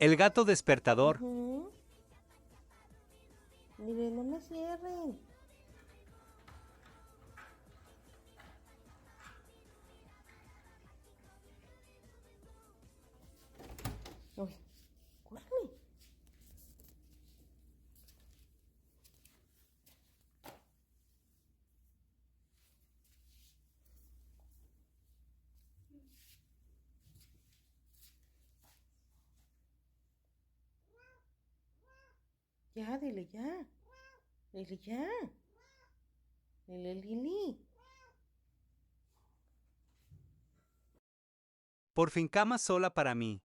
El gato despertador. Ujú. Mire, no me cierren. Uy, córrele. Ya, dile ya. Dile ya. Dile Lili. Por fin cama sola para mí.